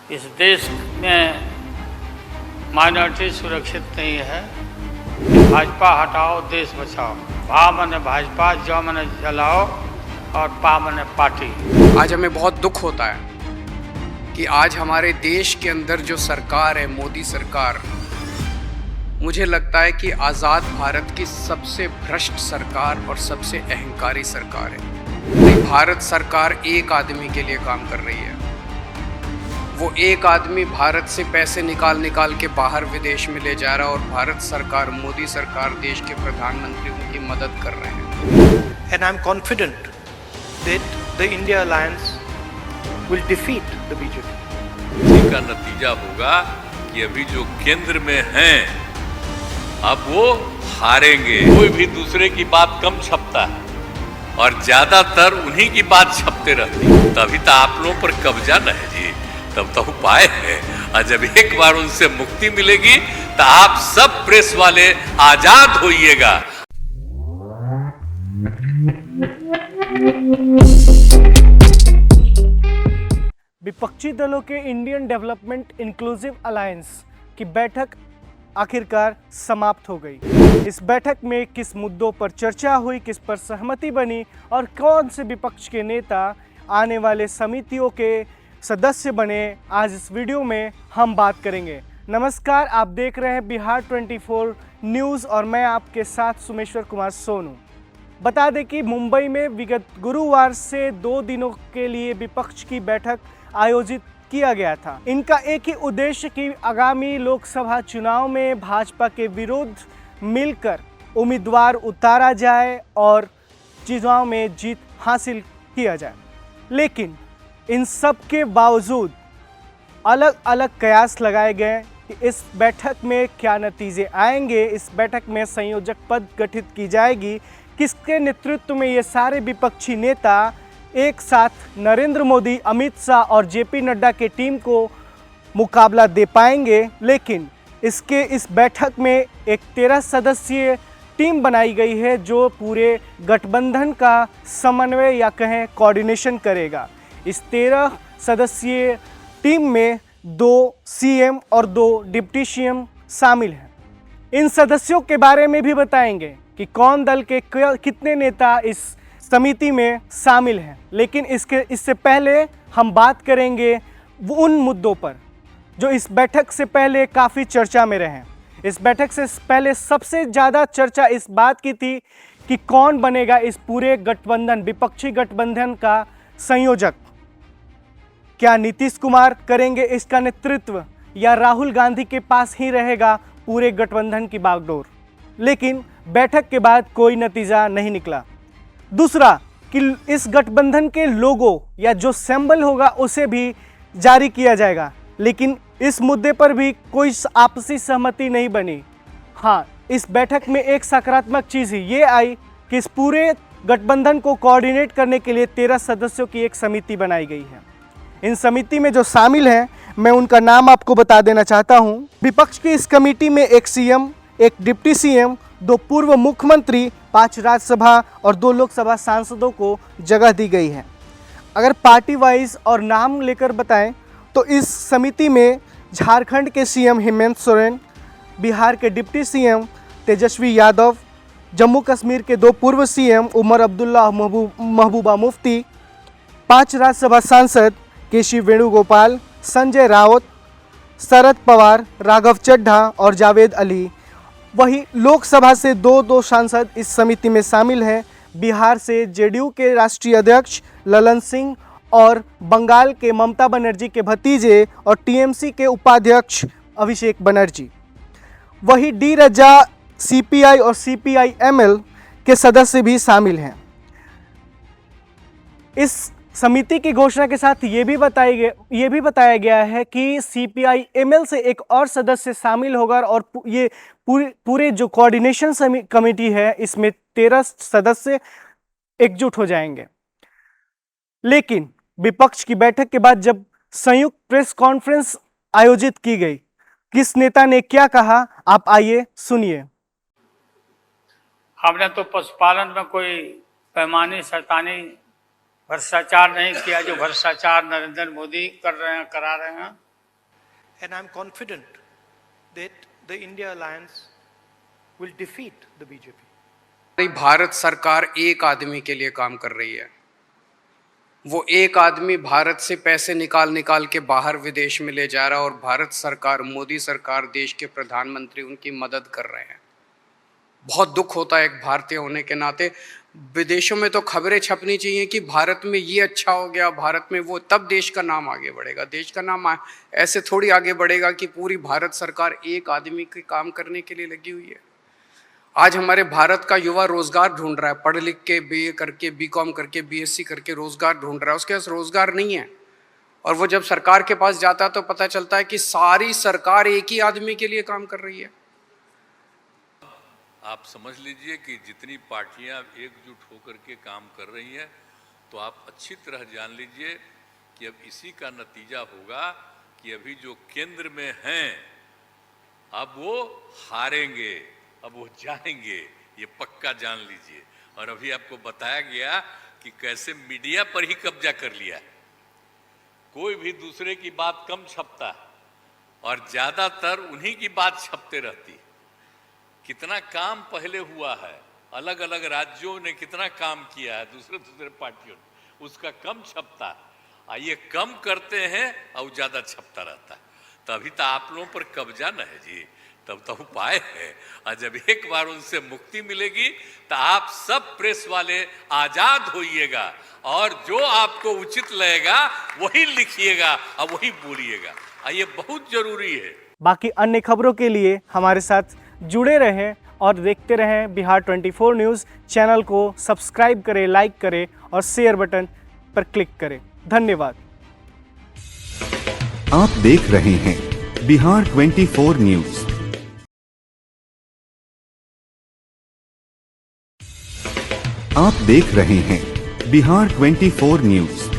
इस देश में माइनॉरिटी सुरक्षित नहीं है। भाजपा हटाओ देश बचाओ, भा मने भाजपा, ज मने जलाओ और पा मने पार्टी। आज हमें बहुत दुख होता है कि आज हमारे देश के अंदर जो सरकार है, मोदी सरकार, मुझे लगता है कि आज़ाद भारत की सबसे भ्रष्ट सरकार और सबसे अहंकारी सरकार है। भारत सरकार एक आदमी के लिए काम कर रही है। वो एक आदमी भारत से पैसे निकाल के बाहर विदेश में ले जा रहा है और भारत सरकार, मोदी सरकार, देश के प्रधानमंत्री उनकी मदद कर रहे हैं। And I'm confident that the India Alliance will defeat the BJP. इसका नतीजा होगा कि अभी जो केंद्र में हैं, अब वो हारेंगे। कोई भी दूसरे की बात कम छपता है और ज्यादातर उन्हीं की बात छपते रहती है। तभी तो आप लोगों पर कब्जा न है जी, तब तो उपाय है। और जब एक बार उनसे मुक्ति मिलेगी तो आप सब प्रेस वाले आजाद होइएगा। विपक्षी दलों के इंडियन डेवलपमेंट इंक्लूसिव अलायंस की बैठक आखिरकार समाप्त हो गई। इस बैठक में किस मुद्दों पर चर्चा हुई, किस पर सहमति बनी और कौन से विपक्ष के नेता आने वाले समितियों के सदस्य बने, आज इस वीडियो में हम बात करेंगे। नमस्कार, आप देख रहे हैं बिहार 24 न्यूज़ और मैं आपके साथ सुमेश्वर कुमार सोनू। बता दें कि मुंबई में विगत गुरुवार से 2 दिनों के लिए विपक्ष की बैठक आयोजित किया गया था। इनका एक ही उद्देश्य कि आगामी लोकसभा चुनाव में भाजपा के विरुद्ध मिलकर उम्मीदवार उतारा जाए और चुनाव में जीत हासिल किया जाए। लेकिन इन सब के बावजूद अलग अलग कयास लगाए गए कि इस बैठक में क्या नतीजे आएंगे, इस बैठक में संयोजक पद गठित की जाएगी, किसके नेतृत्व में ये सारे विपक्षी नेता एक साथ नरेंद्र मोदी, अमित शाह और जेपी नड्डा के टीम को मुकाबला दे पाएंगे। लेकिन इस बैठक में एक 13 सदस्यीय टीम बनाई गई है जो पूरे गठबंधन का समन्वय या कहें कोऑर्डिनेशन करेगा। इस 13 सदस्यीय टीम में 2 सीएम और 2 डिप्टी सीएम शामिल हैं। इन सदस्यों के बारे में भी बताएंगे कि कौन दल के कितने नेता इस समिति में शामिल हैं। लेकिन इससे पहले हम बात करेंगे उन मुद्दों पर जो इस बैठक से पहले काफ़ी चर्चा में रहे। इस बैठक से पहले सबसे ज़्यादा चर्चा इस बात की थी कि कौन बनेगा इस पूरे गठबंधन, विपक्षी गठबंधन का संयोजक। क्या नीतीश कुमार करेंगे इसका नेतृत्व या राहुल गांधी के पास ही रहेगा पूरे गठबंधन की बागडोर। लेकिन बैठक के बाद कोई नतीजा नहीं निकला। दूसरा कि इस गठबंधन के लोगो या जो सिंबल होगा उसे भी जारी किया जाएगा। लेकिन इस मुद्दे पर भी कोई आपसी सहमति नहीं बनी। हाँ, इस बैठक में एक सकारात्मक चीज़ ये आई कि इस पूरे गठबंधन को कोऑर्डिनेट करने के लिए 13 सदस्यों की एक समिति बनाई गई है। इन समिति में जो शामिल हैं, मैं उनका नाम आपको बता देना चाहता हूँ। विपक्ष की इस कमेटी में एक सीएम, एक डिप्टी सीएम, 2 पूर्व मुख्यमंत्री, 5 राज्यसभा और 2 लोकसभा सांसदों को जगह दी गई है। अगर पार्टी वाइज और नाम लेकर बताएं तो इस समिति में झारखंड के सीएम हेमंत सोरेन, बिहार के डिप्टी सीएम तेजस्वी यादव, जम्मू कश्मीर के 2 पूर्व सीएम उमर अब्दुल्ला, महबूबा मुफ्ती, 5 राज्यसभा सांसद केसी वेणुगोपाल, संजय राउत, शरद पवार, राघव चड्ढा और जावेद अली। वही लोकसभा से 2 सांसद इस समिति में शामिल हैं। बिहार से जेडीयू के राष्ट्रीय अध्यक्ष ललन सिंह और बंगाल के ममता बनर्जी के भतीजे और टीएमसी के उपाध्यक्ष अभिषेक बनर्जी। वही डी रजा सीपीआई और सीपीआई-एमएल के सदस्य भी शामिल हैं। इस समिति की घोषणा के साथ ये भी बताया गया है कि सीपीआई-एमएल से एक और सदस्य शामिल होगा और ये पूरे जो कोऑर्डिनेशन कमेटी है इसमें 13 सदस्य एकजुट हो जाएंगे। लेकिन विपक्ष की बैठक के बाद जब संयुक्त प्रेस कॉन्फ्रेंस आयोजित की गई, किस नेता ने क्या कहा, आप आइए सुनिए। हमने तो पशुपालन में कोई पैमाने शैतानी भ्रष्टाचार नहीं किया जो भ्रष्टाचार नरेंद्र मोदी कर रहे हैं, करा रहे हैं। and I'm confident that the India Alliance will defeat the BJP. हमारी भारत सरकार एक आदमी के लिए काम कर रही है। वो एक आदमी भारत से पैसे निकाल निकाल के बाहर विदेश में ले जा रहा है और भारत सरकार, मोदी सरकार, देश के प्रधानमंत्री उनकी मदद कर रहे हैं। बहुत दुख होता है एक भारतीय होने के नाते। विदेशों में तो खबरें छपनी चाहिए कि भारत में ये अच्छा हो गया, भारत में वो, तब देश का नाम आगे बढ़ेगा। देश का नाम ऐसे थोड़ी आगे बढ़ेगा कि पूरी भारत सरकार एक आदमी के काम करने के लिए लगी हुई है। आज हमारे भारत का युवा रोजगार ढूंढ रहा है, पढ़ लिख के बीए करके, बीकॉम करके, बीएससी करके रोजगार ढूंढ रहा है। उसके पास रोजगार नहीं है और वो जब सरकार के पास जाता है तो पता चलता है कि सारी सरकार एक ही आदमी के लिए काम कर रही है। आप समझ लीजिए कि जितनी पार्टियां एकजुट होकर के काम कर रही हैं, तो आप अच्छी तरह जान लीजिए कि अब इसी का नतीजा होगा कि अभी जो केंद्र में हैं अब वो हारेंगे, अब वो जाएंगे, ये पक्का जान लीजिए। और अभी आपको बताया गया कि कैसे मीडिया पर ही कब्जा कर लिया है। कोई भी दूसरे की बात कम छपता है और ज्यादातर उन्हीं की बात छपते रहती है। कितना काम पहले हुआ है, अलग अलग राज्यों ने कितना काम किया है, दूसरे पार्टियों ने, उसका कम छपता है। ये कम करते हैं और ज्यादा छपता रहता है। तभी तो आप लोगों पर कब्जा न है जी, तब तो उपाय है। और जब एक बार उनसे मुक्ति मिलेगी तो आप सब प्रेस वाले आजाद होइएगा और जो आपको उचित लगेगा वही लिखिएगा और वही बोलिएगा। ये बहुत जरूरी है। बाकी अन्य खबरों के लिए हमारे साथ जुड़े रहें और देखते रहें बिहार 24 न्यूज़। चैनल को सब्सक्राइब करें, लाइक करें और शेयर बटन पर क्लिक करें। धन्यवाद। आप देख रहे हैं बिहार 24 न्यूज़। आप देख रहे हैं बिहार 24 न्यूज़।